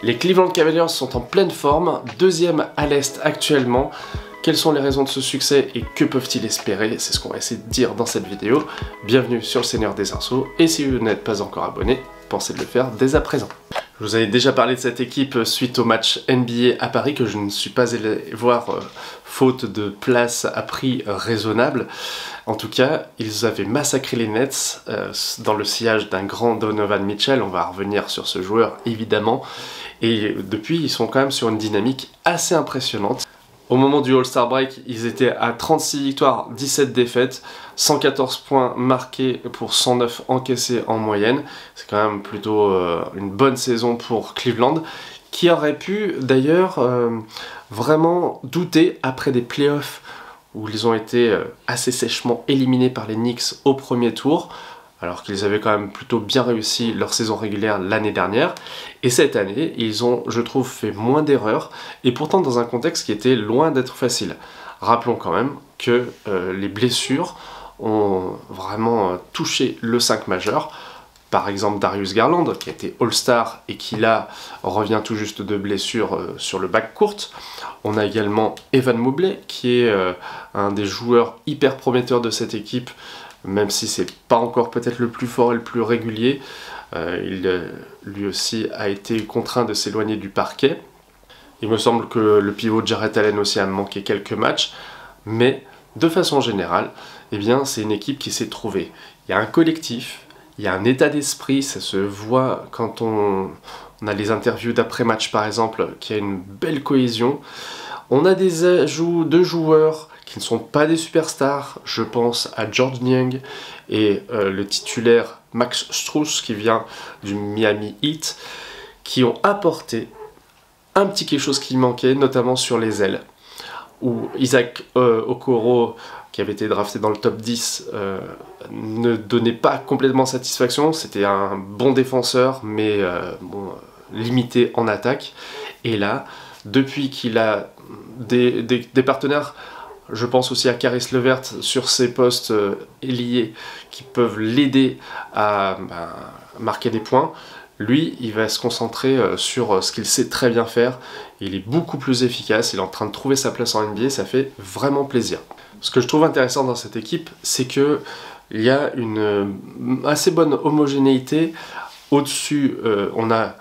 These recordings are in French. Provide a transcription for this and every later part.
Les Cleveland Cavaliers sont en pleine forme, deuxième à l'Est actuellement. Quelles sont les raisons de ce succès et que peuvent-ils espérer? C'est ce qu'on va essayer de dire dans cette vidéo. Bienvenue sur le Seigneur des Arceaux, et si vous n'êtes pas encore abonné, pensez de le faire dès à présent. Je vous avais déjà parlé de cette équipe suite au match NBA à Paris que je ne suis pas allé voir faute de place à prix raisonnable. En tout cas, ils avaient massacré les Nets dans le sillage d'un grand Donovan Mitchell. On va revenir sur ce joueur évidemment. Et depuis, ils sont quand même sur une dynamique assez impressionnante. Au moment du All-Star Break, ils étaient à 36 victoires, 17 défaites, 114 points marqués pour 109 encaissés en moyenne. C'est quand même plutôt une bonne saison pour Cleveland, qui aurait pu d'ailleurs vraiment douter après des playoffs où ils ont été assez sèchement éliminés par les Knicks au premier tour, alors qu'ils avaient quand même plutôt bien réussi leur saison régulière l'année dernière. Et cette année, ils ont, je trouve, fait moins d'erreurs, et pourtant dans un contexte qui était loin d'être facile. Rappelons quand même que les blessures ont vraiment touché le 5 majeur. Par exemple Darius Garland, qui a été All-Star et qui là revient tout juste de blessure sur le backcourt. On a également Evan Mobley, qui est un des joueurs hyper prometteurs de cette équipe, même si c'est pas encore peut-être le plus fort et le plus régulier. Lui aussi a été contraint de s'éloigner du parquet. Il me semble que le pivot Jarrett Allen aussi a manqué quelques matchs, mais de façon générale, eh bien, c'est une équipe qui s'est trouvée. Il y a un collectif, il y a un état d'esprit, ça se voit quand on a les interviews d'après-match par exemple, qu'il y a une belle cohésion. On a des ajouts de joueurs qui ne sont pas des superstars, je pense à George Niang et le titulaire Max Strus qui vient du Miami Heat, qui ont apporté un petit quelque chose qui manquait, notamment sur les ailes, où Isaac Okoro, qui avait été drafté dans le top 10, ne donnait pas complètement satisfaction. C'était un bon défenseur, mais limité en attaque. Et là, depuis qu'il a des partenaires, je pense aussi à Caris LeVert sur ses postes ailiers qui peuvent l'aider à marquer des points. Lui, il va se concentrer sur ce qu'il sait très bien faire. Il est beaucoup plus efficace, il est en train de trouver sa place en NBA, ça fait vraiment plaisir. Ce que je trouve intéressant dans cette équipe, c'est qu'il y a une assez bonne homogénéité. Au-dessus, on a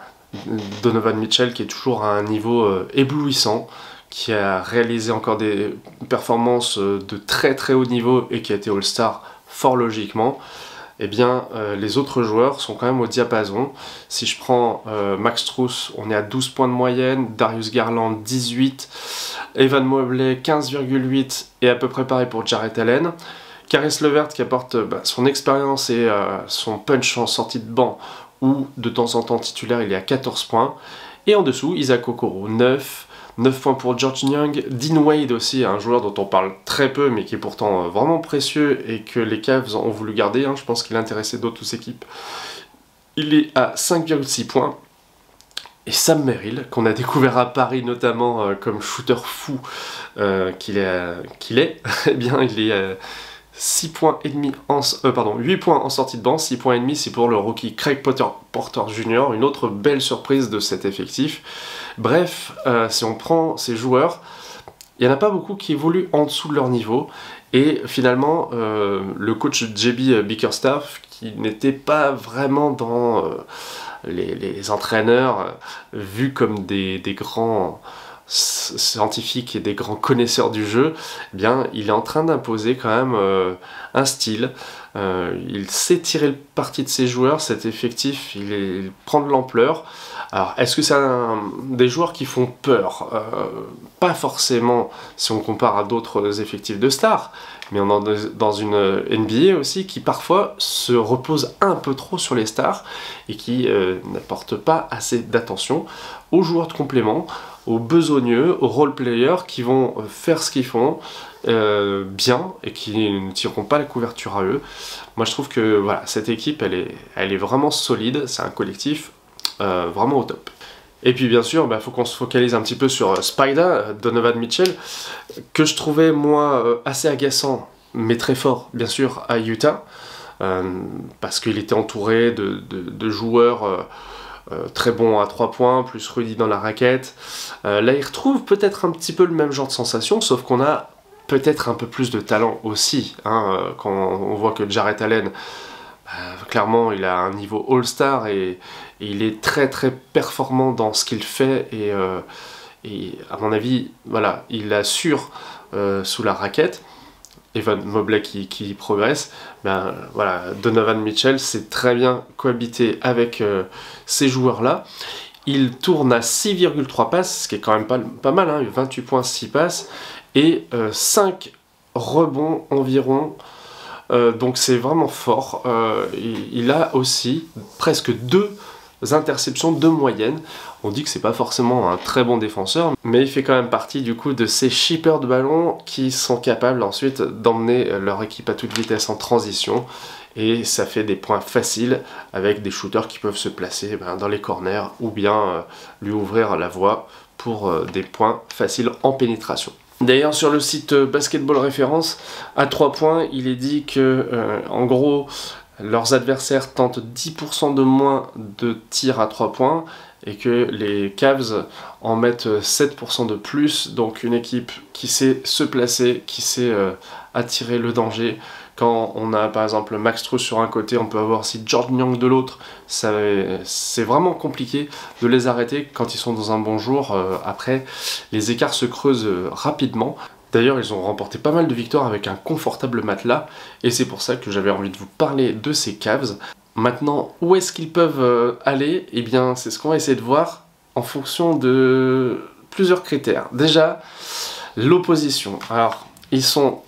Donovan Mitchell qui est toujours à un niveau éblouissant, qui a réalisé encore des performances de très très haut niveau et qui a été All-Star fort logiquement. Eh bien, les autres joueurs sont quand même au diapason. Si je prends Max Strus, on est à 12 points de moyenne, Darius Garland 18, Evan Mobley 15,8 et à peu près pareil pour Jarrett Allen. Caris LeVert qui apporte son expérience et son punch en sortie de banc, ou de temps en temps titulaire, il est à 14 points. Et en dessous, Isaac Okoro 9 points pour George Niang, Dean Wade aussi, un joueur dont on parle très peu mais qui est pourtant vraiment précieux et que les Cavs ont voulu garder, je pense qu'il a intéressé d'autres équipes. Il est à 5,6 points. Et Sam Merrill, qu'on a découvert à Paris notamment comme shooter fou qu'il est, eh bien il est 6 points et demi 8 points en sortie de banc, 6 points et demi, c'est pour le rookie Craig Porter Jr., une autre belle surprise de cet effectif. Bref, si on prend ces joueurs, il n'y en a pas beaucoup qui évoluent en dessous de leur niveau, et finalement, le coach JB Bickerstaff, qui n'était pas vraiment dans les entraîneurs vus comme des grands scientifiques et des grands connaisseurs du jeu, eh bien, il est en train d'imposer quand même un style. Il sait tirer le parti de ses joueurs, cet effectif, il prend de l'ampleur. Alors, est-ce que c'est des joueurs qui font peur? Pas forcément si on compare à d'autres effectifs de stars, mais on est dans une NBA aussi qui parfois se repose un peu trop sur les stars et qui n'apporte pas assez d'attention aux joueurs de complément, aux besogneux, aux role-players qui vont faire ce qu'ils font bien et qui ne tireront pas la couverture à eux. Moi je trouve que voilà, cette équipe elle est vraiment solide, c'est un collectif vraiment au top. Et puis bien sûr, faut qu'on se focalise un petit peu sur Spider, Donovan Mitchell, que je trouvais moi assez agaçant, mais très fort bien sûr à Utah, parce qu'il était entouré de joueurs très bon à 3 points, plus Rudy dans la raquette. Là, il retrouve peut-être un petit peu le même genre de sensation, sauf qu'on a peut-être un peu plus de talent aussi. Hein, quand on voit que Jarrett Allen, clairement, il a un niveau All-Star et il est très très performant dans ce qu'il fait. Et à mon avis, voilà, il assure sous la raquette. Evan Mobley qui progresse, ben, voilà, Donovan Mitchell sait très bien cohabiter avec ces joueurs-là. Il tourne à 6,3 passes, ce qui est quand même pas mal, hein, 28 points, 6 passes, et 5 rebonds environ, donc c'est vraiment fort. Il a aussi presque 2 interceptions de moyenne. On dit que c'est pas forcément un très bon défenseur, mais il fait quand même partie du coup de ces shippers de ballon qui sont capables ensuite d'emmener leur équipe à toute vitesse en transition, et ça fait des points faciles avec des shooters qui peuvent se placer dans les corners ou bien lui ouvrir la voie pour des points faciles en pénétration. D'ailleurs, sur le site Basketball Référence, à 3 points, il est dit que en gros leurs adversaires tentent 10% de moins de tirs à 3 points et que les Cavs en mettent 7% de plus. Donc une équipe qui sait se placer, qui sait attirer le danger. Quand on a par exemple Max Strus sur un côté, on peut avoir aussi Jordan Young de l'autre. C'est vraiment compliqué de les arrêter quand ils sont dans un bon jour. Après, les écarts se creusent rapidement. D'ailleurs, ils ont remporté pas mal de victoires avec un confortable matelas, et c'est pour ça que j'avais envie de vous parler de ces Cavs. Maintenant, où est-ce qu'ils peuvent aller? Eh bien, c'est ce qu'on va essayer de voir en fonction de plusieurs critères. Déjà, l'opposition. Alors, ils sont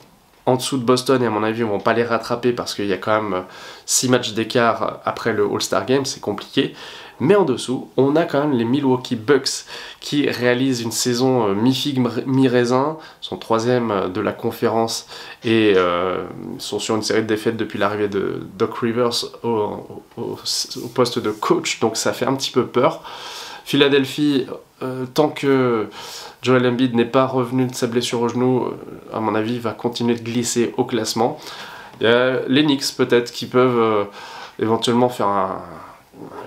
en dessous de Boston, et à mon avis, ils ne vont pas les rattraper parce qu'il y a quand même 6 matchs d'écart après le All-Star Game, c'est compliqué. Mais en dessous, on a quand même les Milwaukee Bucks qui réalisent une saison mi-figue, mi-raisin, sont 3e de la conférence et sont sur une série de défaites depuis l'arrivée de Doc Rivers au poste de coach, donc ça fait un petit peu peur. Philadelphie, tant que Joel Embiid n'est pas revenu de sa blessure au genou, à mon avis, va continuer de glisser au classement. Il y a les Knicks peut-être qui peuvent éventuellement faire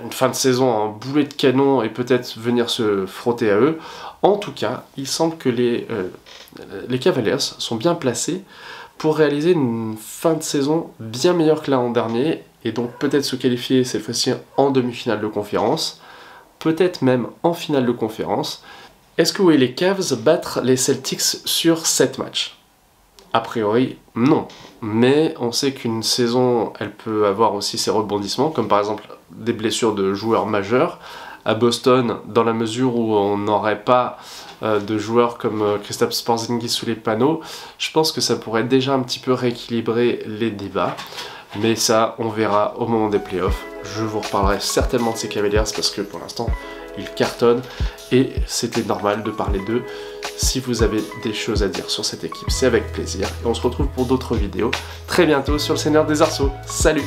une fin de saison en boulet de canon et peut-être venir se frotter à eux. En tout cas, il semble que les Cavaliers sont bien placés pour réaliser une fin de saison bien meilleure que l'an dernier et donc peut-être se qualifier cette fois-ci en demi-finale de conférence, peut-être même en finale de conférence. Est-ce que vous voyez les Cavs battre les Celtics sur 7 matchs? A priori, non. Mais on sait qu'une saison, elle peut avoir aussi ses rebondissements, comme par exemple des blessures de joueurs majeurs. À Boston, dans la mesure où on n'aurait pas de joueurs comme Kristaps Porzingis sous les panneaux, je pense que ça pourrait déjà un petit peu rééquilibrer les débats. Mais ça, on verra au moment des playoffs. Je vous reparlerai certainement de ces Cavaliers parce que pour l'instant, ils cartonnent et c'était normal de parler d'eux. Si vous avez des choses à dire sur cette équipe, c'est avec plaisir. Et on se retrouve pour d'autres vidéos très bientôt sur le Seigneur des Arceaux. Salut!